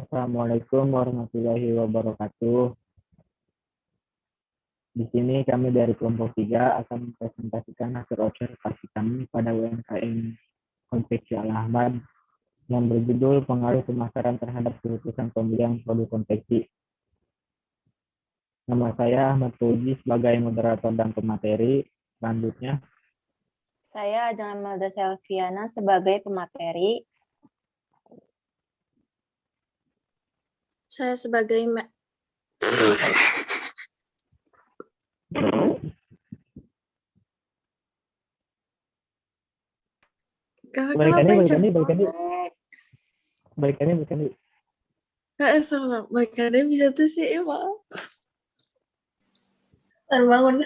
Assalamualaikum warahmatullahi wabarakatuh. Di sini kami dari kelompok 3 akan mempresentasikan hasil observasi kami pada UMKM Konveksi Al-Ahmad yang berjudul Pengaruh Pemasaran Terhadap Keputusan Pembelian Produk Konveksi. Nama saya Ahmad Puji sebagai moderator dan pemateri. Selanjutnya, Saya Ajeng Amelda Selviana sebagai pemateri. Saya sebagai balikannya. Balikannya bisa tuh sih, ya maaf. Baru bangun.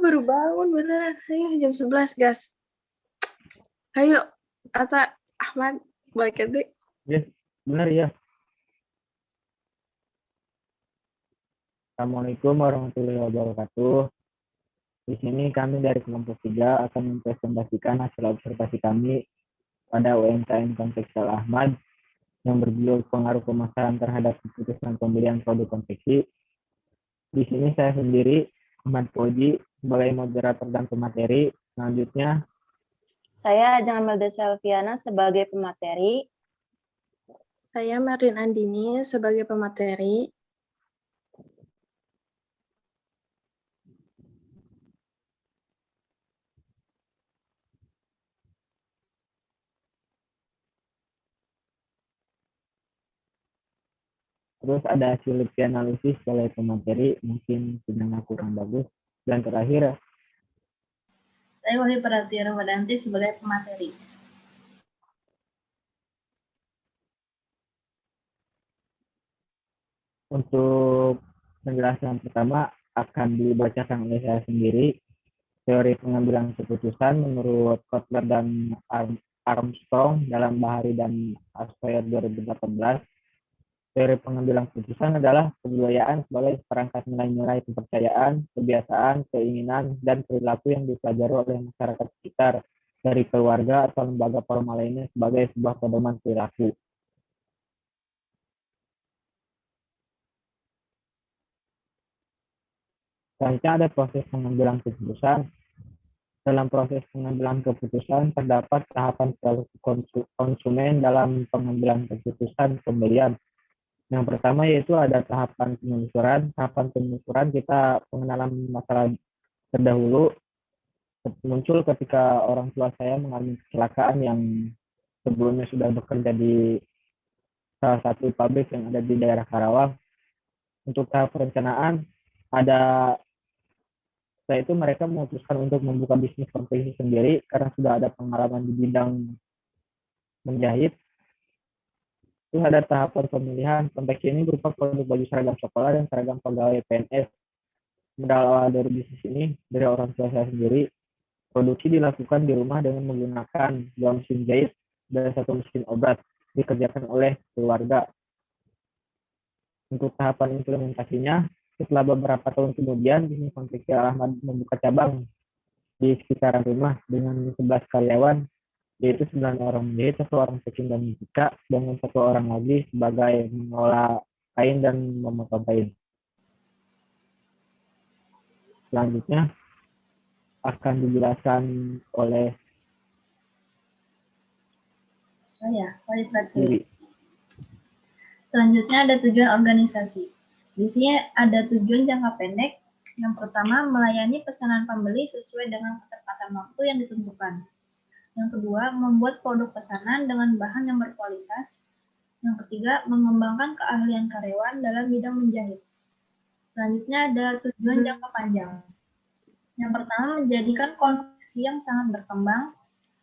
Baru bangun beneran. Ayo jam 11 gas. Ayo, Ata, Ahmad, balikannya. Yes, benar ya. Assalamualaikum warahmatullahi wabarakatuh. Di sini kami dari kelompok 3 akan mempresentasikan hasil observasi kami pada UMKM Konveksi Al-Ahmad yang berjudul Pengaruh Pemasaran Terhadap Keputusan Pembelian Produk Konveksi. Di sini saya sendiri, Ahmad Puji, sebagai moderator dan pemateri. Selanjutnya, Saya Ajeng Amelda Selviana sebagai pemateri. Saya Marin Andini sebagai pemateri. terus ada hasil analisis oleh pemateri, mungkin sinyalnya kurang bagus. Dan terakhir, Saya Wahyu Pratia Rahmadanti sebagai pemateri. untuk penjelasan pertama akan dibacakan oleh saya sendiri. Teori pengambilan keputusan menurut Kotler dan Armstrong dalam Bahari dan Aspire 2018. Teori pengambilan keputusan adalah kebudayaan sebagai perangkat nilai-nilai kepercayaan, kebiasaan, keinginan, dan perilaku yang dipelajari oleh masyarakat sekitar dari keluarga atau lembaga formal lainnya sebagai sebuah pedoman perilaku. Selanjutnya ada proses pengambilan keputusan. Dalam proses pengambilan keputusan terdapat tahapan perilaku konsumen dalam pengambilan keputusan pembelian. Yang pertama yaitu ada tahapan penelusuran. Tahapan penelusuran kita pengenalan masalah terdahulu muncul ketika orang tua saya mengalami kecelakaan yang sebelumnya sudah bekerja di salah satu pabrik yang ada di daerah Karawang. Untuk tahap perencanaan ada setelah itu mereka memutuskan untuk membuka bisnis konveksi sendiri karena sudah ada pengalaman di bidang menjahit. Terus ada tahapan pemilihan. Konveksi ini berupa produk baju seragam sekolah dan seragam pegawai PNS. Modal awal dari bisnis ini dari orang tua saya sendiri. Produksi dilakukan di rumah dengan menggunakan 2 mesin jahit dan 1 mesin obrat, dikerjakan oleh keluarga. Untuk tahapan implementasinya, setelah beberapa tahun kemudian, bisnis Konveksi Al-Ahmad membuka cabang di sekitaran rumah dengan 11 karyawan, yaitu 9 orang menjahit, 1 orang packing dan menjika, dengan 1 orang lagi sebagai mengolah kain dan memotong kain. Selanjutnya akan dijelaskan oleh Saya Wahyu Pratia. Diri. Selanjutnya ada tujuan organisasi. Di sini ada tujuan jangka pendek. Yang pertama, melayani pesanan pembeli sesuai dengan ketepatan waktu yang ditentukan. Yang kedua, membuat produk pesanan dengan bahan yang berkualitas. Yang ketiga, mengembangkan keahlian karyawan dalam bidang menjahit. Selanjutnya ada tujuan jangka panjang. Yang pertama, menjadikan konveksi yang sangat berkembang.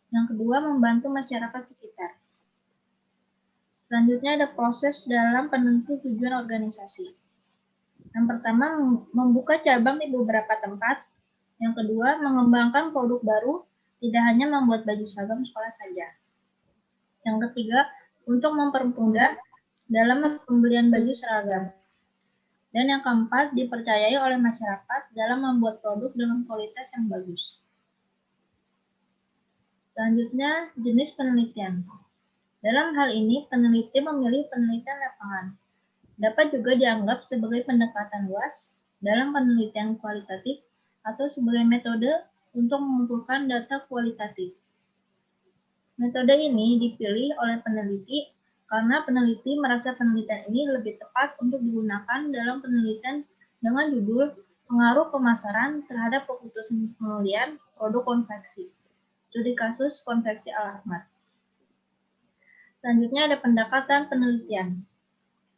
Yang kedua, membantu masyarakat sekitar. Selanjutnya ada proses dalam penentu tujuan organisasi. Yang pertama, membuka cabang di beberapa tempat. Yang kedua, mengembangkan produk baru, tidak hanya membuat baju seragam sekolah saja. Yang ketiga, untuk mempermudah dalam pembelian baju seragam. Dan yang keempat, dipercayai oleh masyarakat dalam membuat produk dengan kualitas yang bagus. Selanjutnya, jenis penelitian. Dalam hal ini, peneliti memilih penelitian lapangan. Dapat juga dianggap sebagai pendekatan luas dalam penelitian kualitatif atau sebagai metode untuk mengumpulkan data kualitatif. Metode ini dipilih oleh peneliti karena peneliti merasa penelitian ini lebih tepat untuk digunakan dalam penelitian dengan judul pengaruh pemasaran terhadap keputusan pembelian produk konveksi. Studi kasus konveksi Al-Ahmad. Selanjutnya ada pendekatan penelitian.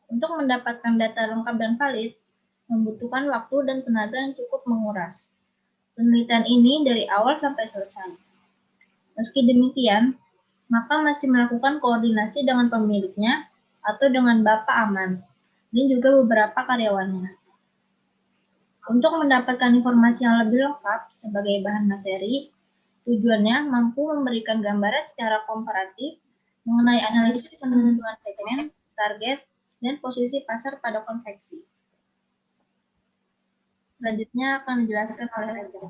Untuk mendapatkan data lengkap dan valid, membutuhkan waktu dan tenaga yang cukup menguras. Penelitian ini dari awal sampai selesai. Meski demikian, maka masih melakukan koordinasi dengan pemiliknya atau dengan Bapak Aman, dan juga beberapa karyawannya. Untuk mendapatkan informasi yang lebih lengkap sebagai bahan materi, tujuannya mampu memberikan gambaran secara komparatif mengenai analisis penentuan segmen, target, dan posisi pasar pada konveksi. Selanjutnya akan dijelaskan oleh Reza.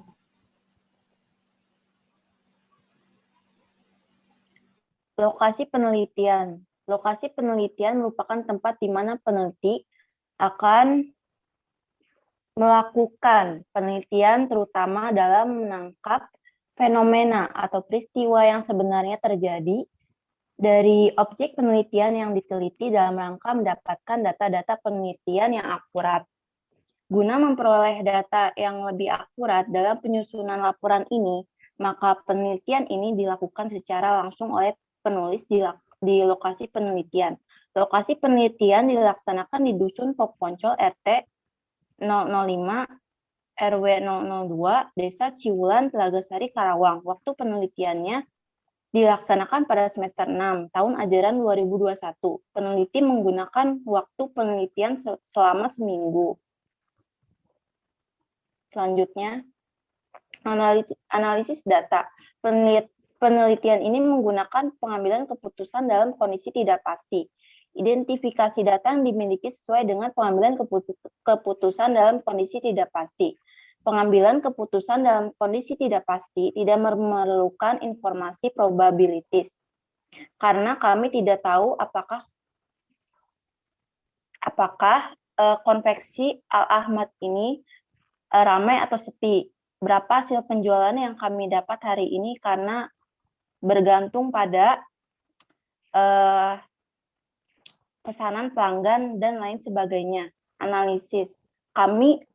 Lokasi penelitian. Lokasi penelitian merupakan tempat di mana peneliti akan melakukan penelitian terutama dalam menangkap fenomena atau peristiwa yang sebenarnya terjadi dari objek penelitian yang diteliti dalam rangka mendapatkan data-data penelitian yang akurat. Guna memperoleh data yang lebih akurat dalam penyusunan laporan ini, maka penelitian ini dilakukan secara langsung oleh penulis di lokasi penelitian. Lokasi penelitian dilaksanakan di Dusun Pokponcol RT 005 RW 002 Desa Ciwulan, Telagasari, Karawang. Waktu penelitiannya dilaksanakan pada semester 6 tahun ajaran 2021. Peneliti menggunakan waktu penelitian selama seminggu. Selanjutnya, analisis data. Penelitian ini menggunakan pengambilan keputusan dalam kondisi tidak pasti. Identifikasi data yang dimiliki sesuai dengan pengambilan keputusan dalam kondisi tidak pasti. Pengambilan keputusan dalam kondisi tidak pasti tidak memerlukan informasi probabilities, karena kami tidak tahu apakah konveksi Al-Ahmad ini ramai atau sepi. Berapa hasil penjualan yang kami dapat hari ini karena bergantung pada pesanan pelanggan dan lain sebagainya. Analisis. Kami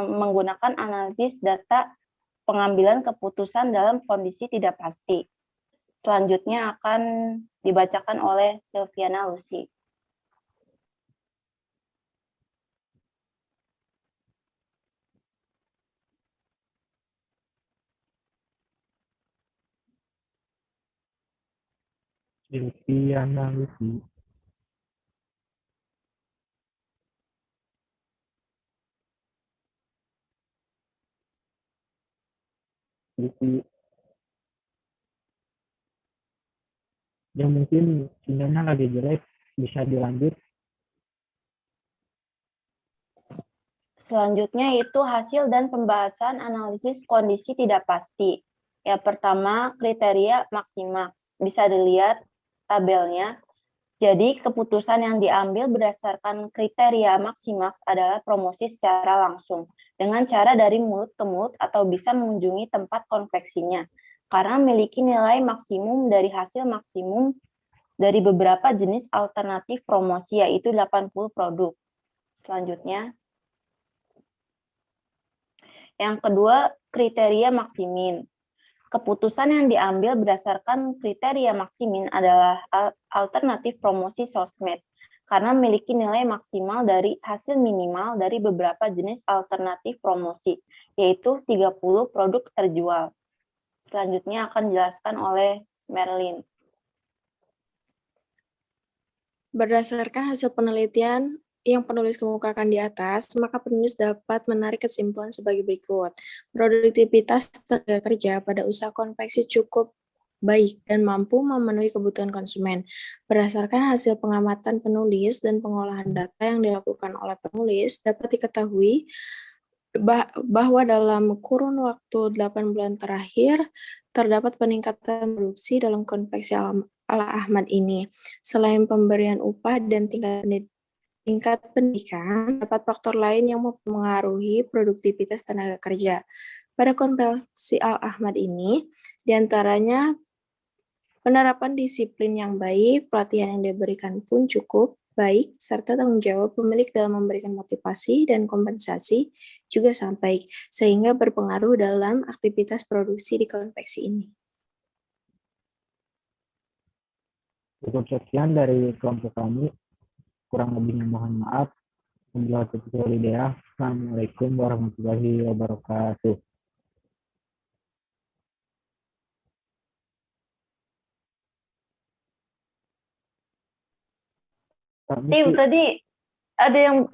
menggunakan analisis data pengambilan keputusan dalam kondisi tidak pasti. Selanjutnya akan dibacakan oleh Silviana Lucy. Silviana Lucy. Ya mungkin sinyalnya lagi jelek, bisa dilanjut. Selanjutnya itu hasil dan pembahasan analisis kondisi tidak pasti. Yang pertama, kriteria Maximaks. Bisa dilihat tabelnya. Jadi, keputusan yang diambil berdasarkan kriteria Maximaks adalah promosi secara langsung, dengan cara dari mulut ke mulut atau bisa mengunjungi tempat konveksinya, karena memiliki nilai maksimum dari hasil maksimum dari beberapa jenis alternatif promosi, yaitu 80 produk. Selanjutnya, yang kedua, kriteria Maximin. Keputusan yang diambil berdasarkan kriteria Maximin adalah alternatif promosi sosmed, karena memiliki nilai maksimal dari hasil minimal dari beberapa jenis alternatif promosi, yaitu 30 produk terjual. Selanjutnya akan dijelaskan oleh Merlin. Berdasarkan hasil penelitian yang penulis kemukakan di atas, maka penulis dapat menarik kesimpulan sebagai berikut. Produktivitas tenaga kerja pada usaha konveksi cukup baik dan mampu memenuhi kebutuhan konsumen. Berdasarkan hasil pengamatan penulis dan pengolahan data yang dilakukan oleh penulis, dapat diketahui bahwa dalam kurun waktu 8 bulan terakhir, terdapat peningkatan produksi dalam konveksi Al-Ahmad ini. Selain pemberian upah dan tingkat pendidikan, dapat faktor lain yang mempengaruhi produktivitas tenaga kerja. Pada konversi Al-Ahmad ini, diantaranya penerapan disiplin yang baik, pelatihan yang diberikan pun cukup baik, serta tanggung jawab pemilik dalam memberikan motivasi dan kompensasi juga sangat baik, sehingga berpengaruh dalam aktivitas produksi di konveksi ini. Cukup sekian dari kelompok kami. Kurang lebihnya mohon maaf. Assalamualaikum warahmatullahi wabarakatuh. Tim, tadi ada yang